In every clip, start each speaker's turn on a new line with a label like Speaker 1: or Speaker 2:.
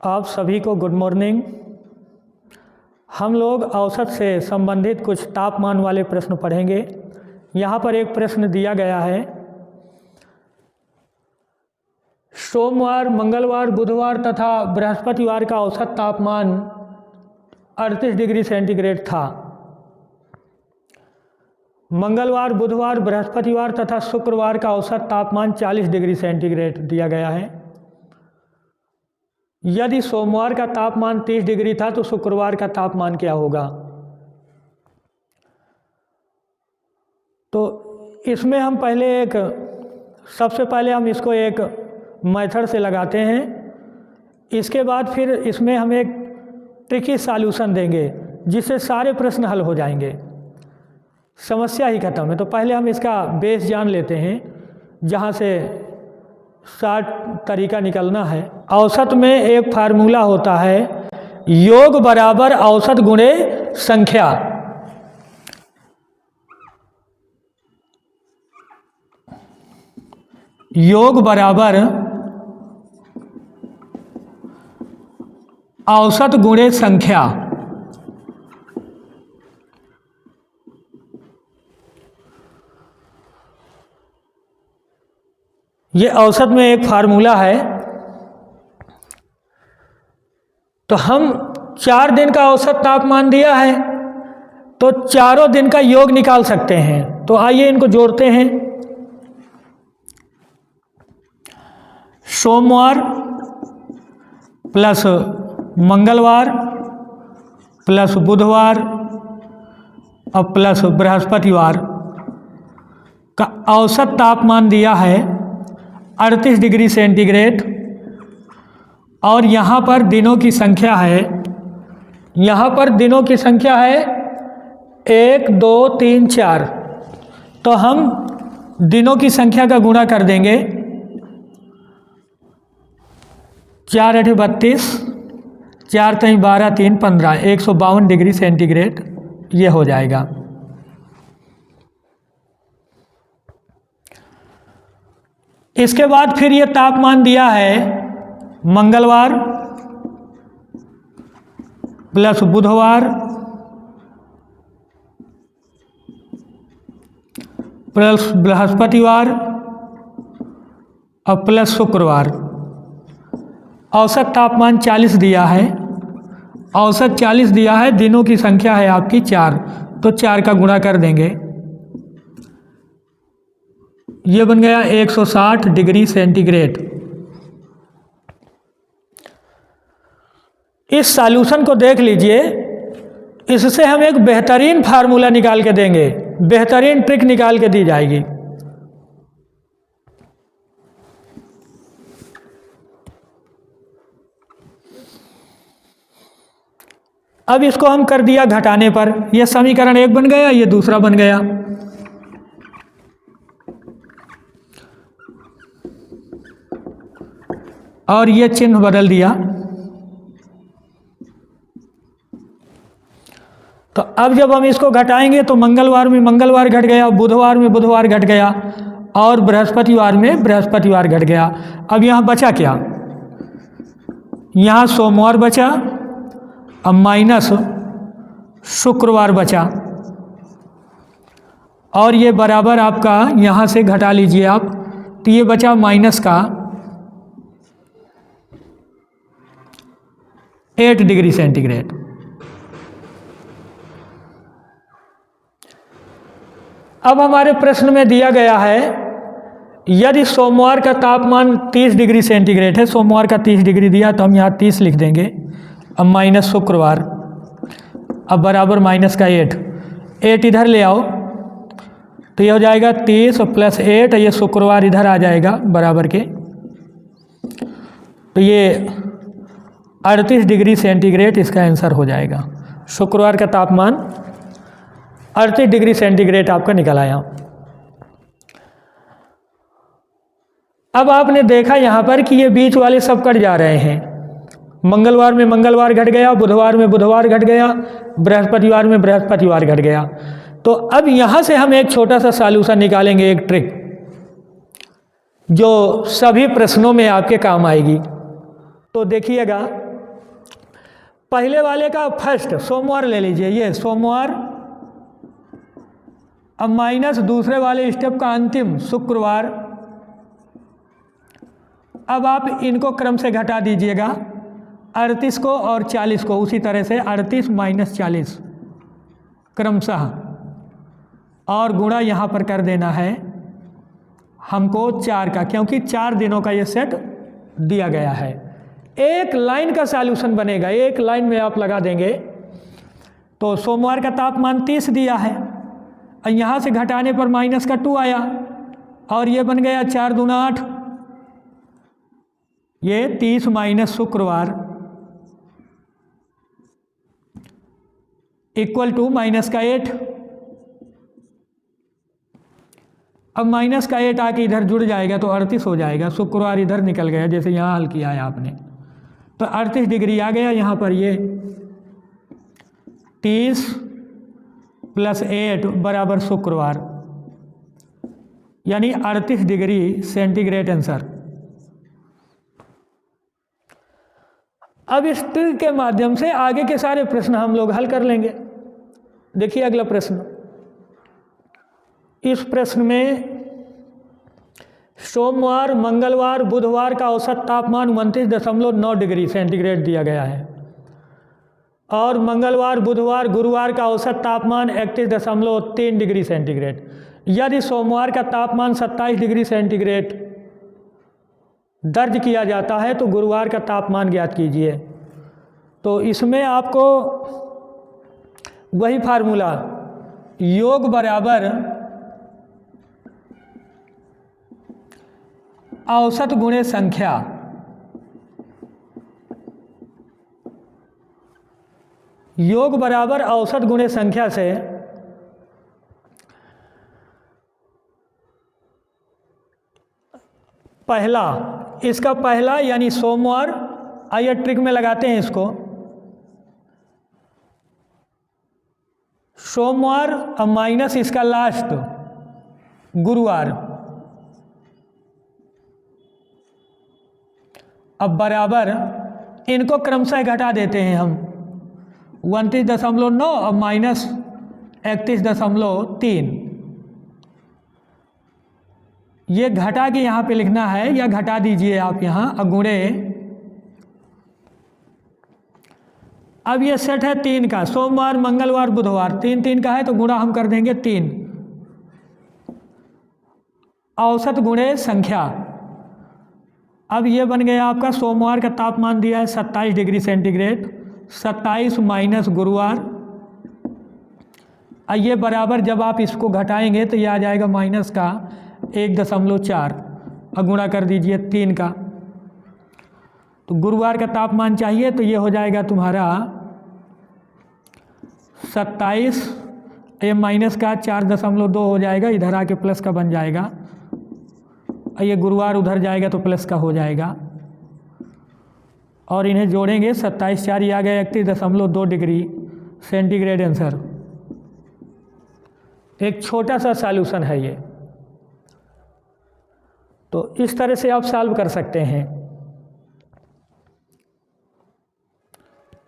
Speaker 1: आप सभी को गुड मॉर्निंग। हम लोग औसत से संबंधित कुछ तापमान वाले प्रश्न पढ़ेंगे। यहाँ पर एक प्रश्न दिया गया है, सोमवार, मंगलवार, बुधवार तथा बृहस्पतिवार का औसत तापमान 38 डिग्री सेंटीग्रेड था। मंगलवार, बुधवार, बृहस्पतिवार तथा शुक्रवार का औसत तापमान 40 डिग्री सेंटीग्रेड दिया गया है। यदि सोमवार का तापमान 30 डिग्री था तो शुक्रवार का तापमान क्या होगा? तो इसमें हम सबसे पहले हम इसको एक मेथड से लगाते हैं। इसके बाद फिर इसमें हम एक ट्रिकी सॉल्यूशन देंगे जिससे सारे प्रश्न हल हो जाएंगे, समस्या ही खत्म है। तो पहले हम इसका बेस जान लेते हैं, जहाँ से शॉर्ट तरीका निकलना है। औसत में एक फार्मूला होता है, योग बराबर औसत गुणे संख्या। योग बराबर औसत गुणे संख्या। ये औसत में एक फार्मूला है। तो हम 4 दिन का औसत तापमान दिया है तो चारों दिन का योग निकाल सकते हैं। तो आइए इनको जोड़ते हैं। सोमवार प्लस मंगलवार प्लस बुधवार और प्लस बृहस्पतिवार का औसत तापमान दिया है 38 डिग्री सेंटीग्रेड। और यहाँ पर दिनों की संख्या है, यहाँ पर दिनों की संख्या है 1, 2, 3, 4। तो हम दिनों की संख्या का गुणा कर देंगे। 4 8 32, 4 3 12, 3 15, 152 डिग्री सेंटीग्रेड ये हो जाएगा। इसके बाद फिर ये तापमान दिया है मंगलवार प्लस बुधवार प्लस बृहस्पतिवार और प्लस शुक्रवार। औसत तापमान 40 दिया है, औसत 40 दिया है, दिनों की संख्या है आपकी 4, तो 4 का गुणा कर देंगे। ये बन गया 160 डिग्री सेंटीग्रेड। इस सॉल्यूशन को देख लीजिए, इससे हम एक बेहतरीन फार्मूला निकाल के देंगे, बेहतरीन ट्रिक निकाल के दी जाएगी। अब इसको हम कर दिया घटाने पर, यह समीकरण 1 बन गया, ये दूसरा बन गया। और ये चिन्ह बदल दिया। तो अब जब हम इसको घटाएंगे तो मंगलवार में मंगलवार घट गया, बुधवार में बुधवार घट गया और बृहस्पतिवार में बृहस्पतिवार घट गया। अब यहाँ बचा क्या? यहाँ सोमवार बचा, अब माइनस शुक्रवार बचा, और ये बराबर आपका यहाँ से घटा लीजिए आप, तो ये बचा माइनस का 8 डिग्री सेंटीग्रेड। अब हमारे प्रश्न में दिया गया है, यदि सोमवार का तापमान 30 डिग्री सेंटीग्रेड है, सोमवार का 30 डिग्री दिया तो हम यहाँ 30 लिख देंगे। अब माइनस शुक्रवार, अब बराबर माइनस का 8 इधर ले आओ तो ये हो जाएगा 30 प्लस 8, ये शुक्रवार इधर आ जाएगा बराबर के, तो ये 38 डिग्री सेंटीग्रेड इसका आंसर हो जाएगा। शुक्रवार का तापमान 38 डिग्री सेंटीग्रेड आपका निकल आया। अब आपने देखा यहाँ पर कि ये बीच वाले सब कट जा रहे हैं। मंगलवार में मंगलवार घट गया, बुधवार में बुधवार घट गया, बृहस्पतिवार में बृहस्पतिवार घट गया। तो अब यहाँ से हम एक छोटा सा सॉल्यूशन निकालेंगे, एक ट्रिक जो सभी प्रश्नों में आपके काम आएगी। तो देखिएगा पहले वाले का फर्स्ट सोमवार ले लीजिए, ये सोमवार, अब माइनस दूसरे वाले स्टेप का अंतिम शुक्रवार। अब आप इनको क्रम से घटा दीजिएगा, 38 को और 40 को, उसी तरह से 38 माइनस 40 क्रमशः, और गुणा यहाँ पर कर देना है हमको 4 का, क्योंकि 4 दिनों का ये सेट दिया गया है। एक लाइन का सॉल्यूशन बनेगा, एक लाइन में आप लगा देंगे तो सोमवार का तापमान 30 दिया है, और यहाँ से घटाने पर माइनस का 2 आया, और ये बन गया 4 दूना 8, ये 30 माइनस शुक्रवार इक्वल टू माइनस का 8। अब माइनस का 8 आके इधर जुड़ जाएगा तो 38 हो जाएगा, शुक्रवार इधर निकल गया जैसे यहाँ हल किया है आपने, तो 38 डिग्री आ गया यहाँ पर। ये 30 प्लस 8 बराबर शुक्रवार, यानी 38 डिग्री सेंटीग्रेड आंसर। अब इस ट्रिक के माध्यम से आगे के सारे प्रश्न हम लोग हल कर लेंगे। देखिए अगला प्रश्न, इस प्रश्न में सोमवार, मंगलवार, बुधवार का औसत तापमान 29.9 डिग्री सेंटीग्रेड दिया गया है, और मंगलवार, बुधवार, गुरुवार का औसत तापमान 31.3 डिग्री सेंटीग्रेड। यदि सोमवार का तापमान 27 डिग्री सेंटीग्रेड दर्ज किया जाता है तो गुरुवार का तापमान ज्ञात कीजिए। तो इसमें आपको वही फार्मूला, योग बराबर औसत गुणे संख्या, योग बराबर औसत गुणे संख्या से पहला, इसका पहला यानी सोमवार, आइए ट्रिक में लगाते हैं इसको, सोमवार और माइनस इसका लास्ट गुरुवार, अब बराबर इनको क्रमशः घटा देते हैं हम, 29.9 और माइनस 31.3, ये घटा के यहाँ पे लिखना है, या घटा दीजिए आप यहाँ, अगुणे। अब ये सेट है 3 का, सोमवार, मंगलवार, बुधवार, 3 का है तो गुणा हम कर देंगे 3, औसत गुणे संख्या। अब ये बन गया आपका, सोमवार का तापमान दिया है 27 डिग्री सेंटीग्रेड, 27 माइनस गुरुवार, और ये बराबर जब आप इसको घटाएंगे तो ये आ जाएगा माइनस का 1.4, और गुणा कर दीजिए 3 का। तो गुरुवार का तापमान चाहिए तो ये हो जाएगा तुम्हारा 27, ये माइनस का 4.2 हो जाएगा, इधर आके प्लस का बन जाएगा, और ये गुरुवार उधर जाएगा तो प्लस का हो जाएगा, और इन्हें जोड़ेंगे 27 4 आ गया 31.2 डिग्री सेंटीग्रेड आंसर। एक छोटा सा सॉल्यूशन है ये, तो इस तरह से आप सॉल्व कर सकते हैं।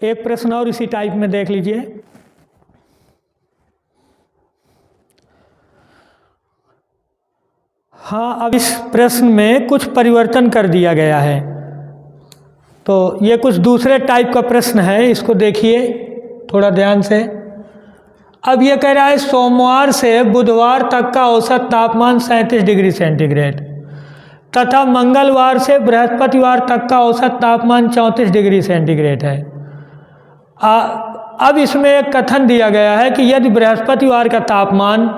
Speaker 1: एक प्रश्न और इसी टाइप में देख लीजिए, हाँ, अब इस प्रश्न में कुछ परिवर्तन कर दिया गया है, तो ये कुछ दूसरे टाइप का प्रश्न है, इसको देखिए थोड़ा ध्यान से। अब ये कह रहा है सोमवार से बुधवार तक का औसत तापमान 37 डिग्री सेंटीग्रेड तथा मंगलवार से बृहस्पतिवार तक का औसत तापमान 34 डिग्री सेंटीग्रेड है। अब इसमें एक कथन दिया गया है कि यदि बृहस्पतिवार का तापमान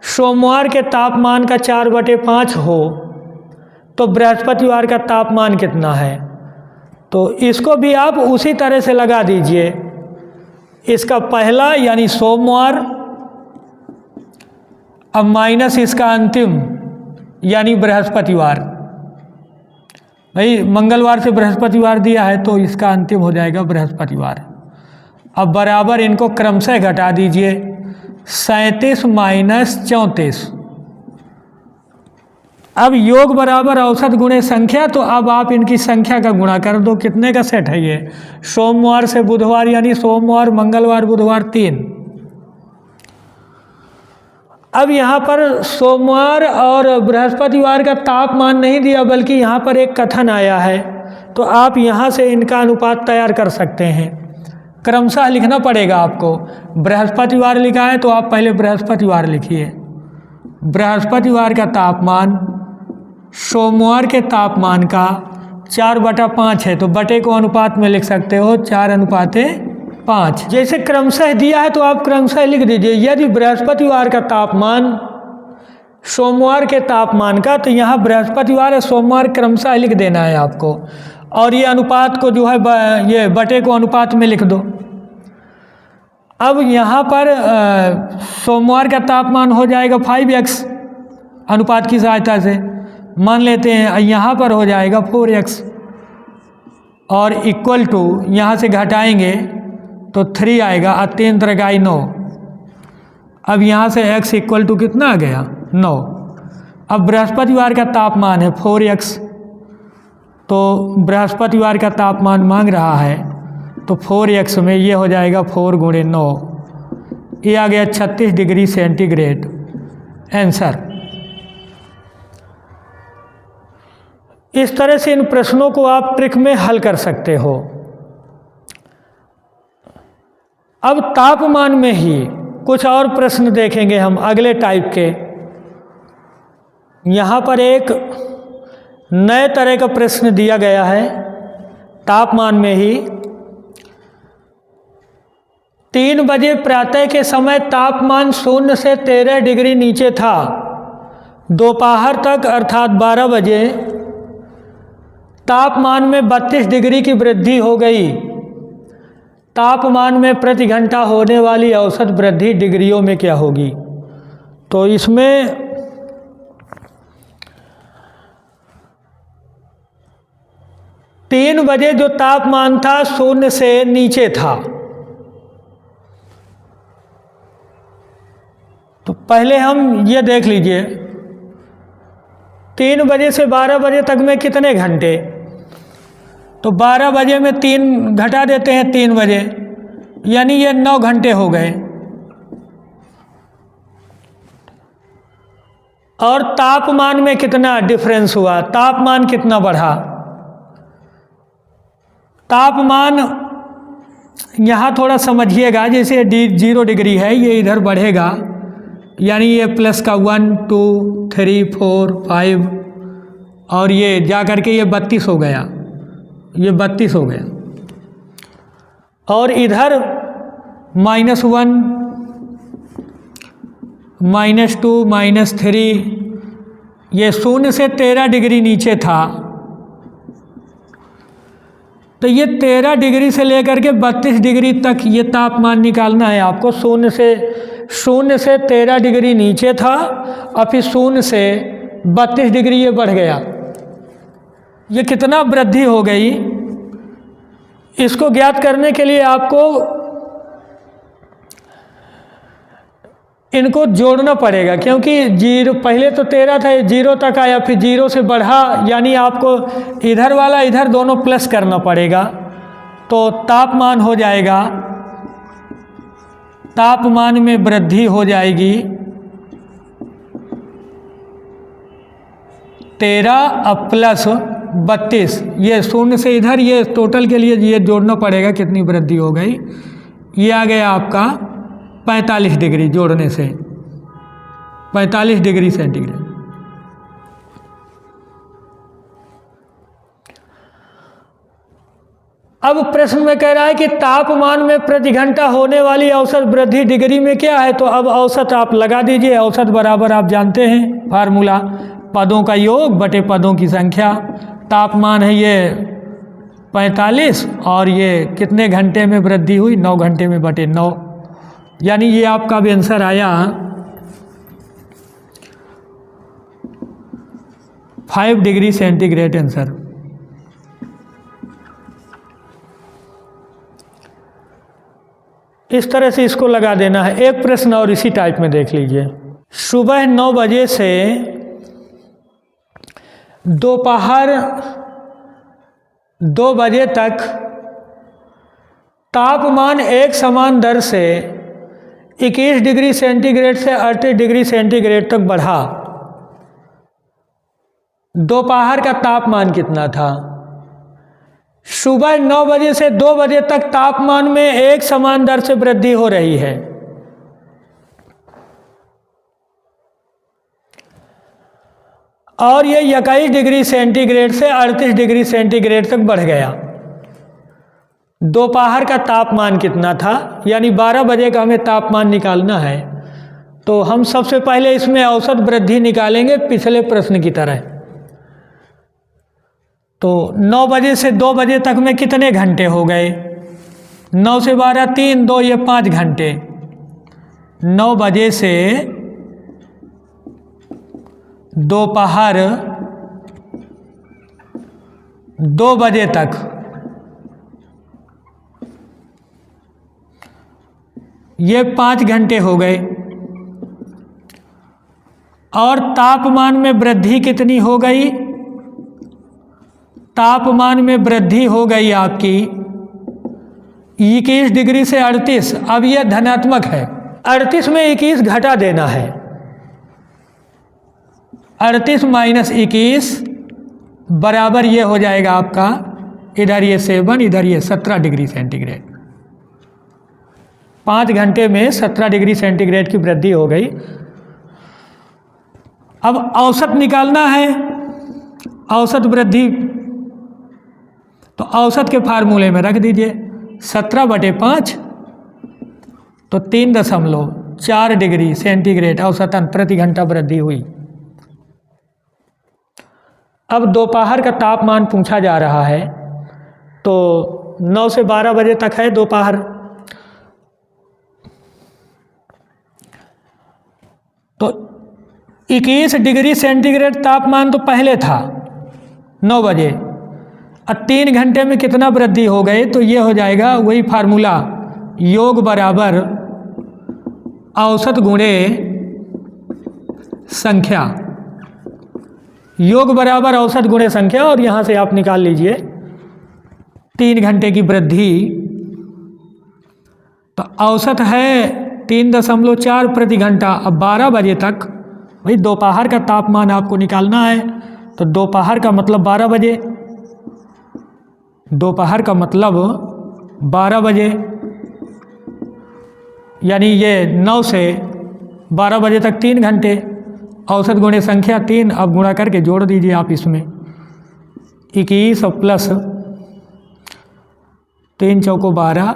Speaker 1: सोमवार के तापमान का 4/5 हो तो बृहस्पतिवार का तापमान कितना है। तो इसको भी आप उसी तरह से लगा दीजिए, इसका पहला यानी सोमवार, अब माइनस इसका अंतिम यानी बृहस्पतिवार। भाई मंगलवार से बृहस्पतिवार दिया है तो इसका अंतिम हो जाएगा बृहस्पतिवार। अब बराबर इनको क्रमशः घटा दीजिए, 37 माइनस 34। अब योग बराबर औसत गुणे संख्या, तो अब आप इनकी संख्या का गुणा कर दो। कितने का सेट है ये? सोमवार से बुधवार, यानी सोमवार मंगलवार बुधवार 3। अब यहाँ पर सोमवार और बृहस्पतिवार का तापमान नहीं दिया, बल्कि यहाँ पर एक कथन आया है, तो आप यहाँ से इनका अनुपात तैयार कर सकते हैं। क्रमशः लिखना पड़ेगा आपको। बृहस्पतिवार लिखा है तो आप पहले बृहस्पतिवार लिखिए। बृहस्पतिवार का तापमान सोमवार के तापमान का 4/5 है, तो बटे को अनुपात में लिख सकते हो 4:5। जैसे क्रमशः दिया है तो आप क्रमशः लिख दीजिए। यदि बृहस्पतिवार का तापमान सोमवार के तापमान का, तो यहाँ बृहस्पतिवार और सोमवार क्रमशः लिख देना है आपको, और ये अनुपात को जो है ये बटे को अनुपात में लिख दो। अब यहाँ पर सोमवार का तापमान हो जाएगा 5x अनुपात की सहायता से मान लेते हैं, यहाँ पर हो जाएगा 4x, और इक्वल टू यहाँ से घटाएंगे तो 3 आएगा, 3 3 9। अब यहाँ से x इक्वल टू कितना आ गया? 9। अब बृहस्पतिवार का तापमान है 4x, तो बृहस्पतिवार का तापमान मांग रहा है, तो 4x में ये हो जाएगा 4 × 9, ये आ गया 36 डिग्री सेंटीग्रेड आंसर। इस तरह से इन प्रश्नों को आप ट्रिक में हल कर सकते हो। अब तापमान में ही कुछ और प्रश्न देखेंगे हम अगले टाइप के। यहाँ पर एक नए तरह का प्रश्न दिया गया है। तापमान में ही 3 बजे प्रातः के समय तापमान 0 से 13 डिग्री नीचे था। दोपहर तक अर्थात 12 बजे तापमान में 32 डिग्री की वृद्धि हो गई। तापमान में प्रति घंटा होने वाली औसत वृद्धि डिग्रियों में क्या होगी? तो इसमें तीन बजे जो तापमान था 0 से नीचे था, तो पहले हम ये देख लीजिए 3 बजे से 12 बजे तक में कितने घंटे? तो 12 बजे में 3 घटा देते हैं 3 बजे, यानी ये 9 घंटे हो गए। और तापमान में कितना डिफरेंस हुआ? तापमान कितना बढ़ा? तापमान यहाँ थोड़ा समझिएगा, जैसे 0 डिग्री है, ये इधर बढ़ेगा, यानी ये प्लस का 1 2 3 4 5, और ये जा कर के ये 32 हो गया, ये 32 हो गया। और इधर -1 -2 -3, ये 0 से 13 डिग्री नीचे था, तो ये 13 डिग्री से लेकर के 32 डिग्री तक ये तापमान निकालना है आपको। 0 से 13 डिग्री नीचे था, और फिर 0 से 32 डिग्री ये बढ़ गया। ये कितना वृद्धि हो गई? इसको ज्ञात करने के लिए आपको इनको जोड़ना पड़ेगा, क्योंकि 0 पहले तो 13 था, 0 तक आया, फिर 0 से बढ़ा, यानी आपको इधर वाला इधर दोनों प्लस करना पड़ेगा, तो तापमान हो जाएगा, तापमान में वृद्धि हो जाएगी 13 प्लस 32। ये 0 से इधर, ये टोटल के लिए ये जोड़ना पड़ेगा कितनी वृद्धि हो गई। ये आ गया आपका 45 डिग्री, जोड़ने से 45 डिग्री सेंटीग्रेड। अब प्रश्न में कह रहा है कि तापमान में प्रति घंटा होने वाली औसत वृद्धि डिग्री में क्या है? तो अब औसत आप लगा दीजिए। औसत बराबर आप जानते हैं फार्मूला, पदों का योग बटे पदों की संख्या। तापमान है ये 45, और ये कितने घंटे में वृद्धि हुई? 9 घंटे में बटे 9, यानी ये आपका भी आंसर आया 5 डिग्री सेंटीग्रेड आंसर। इस तरह से इसको लगा देना है। एक प्रश्न और इसी टाइप में देख लीजिए। सुबह 9 बजे से दोपहर 2 बजे तक तापमान एक समान दर से 21 डिग्री सेंटीग्रेड से 38 डिग्री सेंटीग्रेड तक बढ़ा। दोपहर का तापमान कितना था? सुबह 9 बजे से 2 बजे तक तापमान में एक समान दर से वृद्धि हो रही है। और ये 21 डिग्री सेंटीग्रेड से 38 डिग्री सेंटीग्रेड तक बढ़ गया। दोपहर का तापमान कितना था? यानी 12 बजे का हमें तापमान निकालना है, तो हम सबसे पहले इसमें औसत वृद्धि निकालेंगे पिछले प्रश्न की तरह। तो 9 बजे से 2 बजे तक में कितने घंटे हो गए? 9 से 12 3 2 ये 5 घंटे। 9 बजे से दोपहर 2 बजे तक ये 5 घंटे हो गए। और तापमान में वृद्धि कितनी हो गई? तापमान में वृद्धि हो गई आपकी 21 डिग्री से 38। अब यह धनात्मक है, 38 में 21 घटा देना है। 38 माइनस 21 बराबर ये हो जाएगा आपका, इधर ये 7 इधर ये 17 डिग्री सेंटीग्रेड। 5 घंटे में 17 डिग्री सेंटीग्रेड की वृद्धि हो गई। अब औसत निकालना है, औसत वृद्धि। तो औसत के फार्मूले में रख दीजिए 17/5 तो 3.4 डिग्री सेंटीग्रेड औसतन प्रति घंटा वृद्धि हुई। अब दोपहर का तापमान पूछा जा रहा है, तो 9 से 12 बजे तक है दोपहर। तो 21 डिग्री सेंटीग्रेड तापमान तो पहले था 9 बजे। अब 3 घंटे में कितना वृद्धि हो गए? तो ये हो जाएगा वही फार्मूला, योग बराबर औसत गुणे संख्या। योग बराबर औसत गुणे संख्या, और यहाँ से आप निकाल लीजिए 3 घंटे की वृद्धि। तो औसत है 3.4 प्रति घंटा। अब 12 बजे तक भाई दोपहर का तापमान आपको निकालना है, तो दोपहर का मतलब 12 बजे, दोपहर का मतलब 12 बजे, यानी ये 9 से 12 बजे तक 3 घंटे। औसत गुणे संख्या 3, अब गुणा करके जोड़ दीजिए आप इसमें 21 और प्लस 3 चौको 12,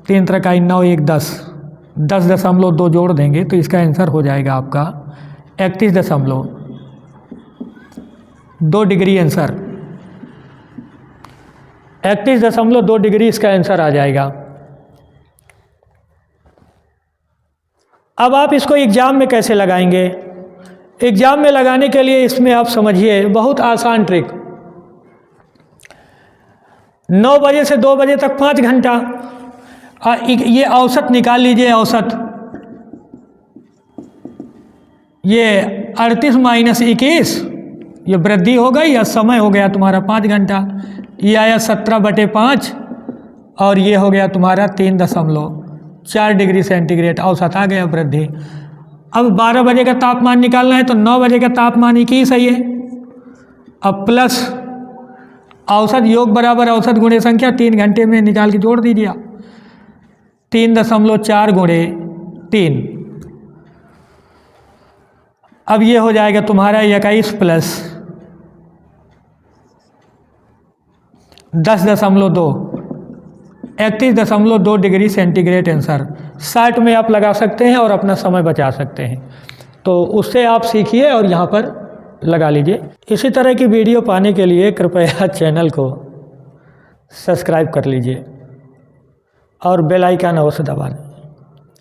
Speaker 1: 3 त्रिकाई 9 1 10, 10.2 जोड़ देंगे तो इसका आंसर हो जाएगा आपका 31.2 डिग्री। आंसर 31.2 डिग्री इसका आंसर आ जाएगा। अब आप इसको एग्जाम में कैसे लगाएंगे? एग्जाम में लगाने के लिए इसमें आप समझिए बहुत आसान ट्रिक। 9 बजे से 2 बजे तक 5 घंटा, ये औसत निकाल लीजिए। औसत ये 38 माइनस 21, ये वृद्धि हो गई या समय हो गया तुम्हारा 5 घंटा। ये आया 17/5 और ये हो गया तुम्हारा 3.4 डिग्री सेंटीग्रेड औसत आ गया वृद्धि। अब 12 बजे का तापमान निकालना है, तो 9 बजे का तापमान 21 है ये। अब प्लस औसत, योग बराबर औसत गुणे संख्या, 3 घंटे में निकाल के जोड़ दीजिए 3.4 गुणे 3। अब ये हो जाएगा तुम्हारा 21 प्लस 10.2, 31.2 डिग्री सेंटीग्रेड आंसर। 60 में आप लगा सकते हैं और अपना समय बचा सकते हैं। तो उससे आप सीखिए और यहाँ पर लगा लीजिए। इसी तरह की वीडियो पाने के लिए कृपया चैनल को सब्सक्राइब कर लीजिए और बेल आइकन अवश्य दबा दें।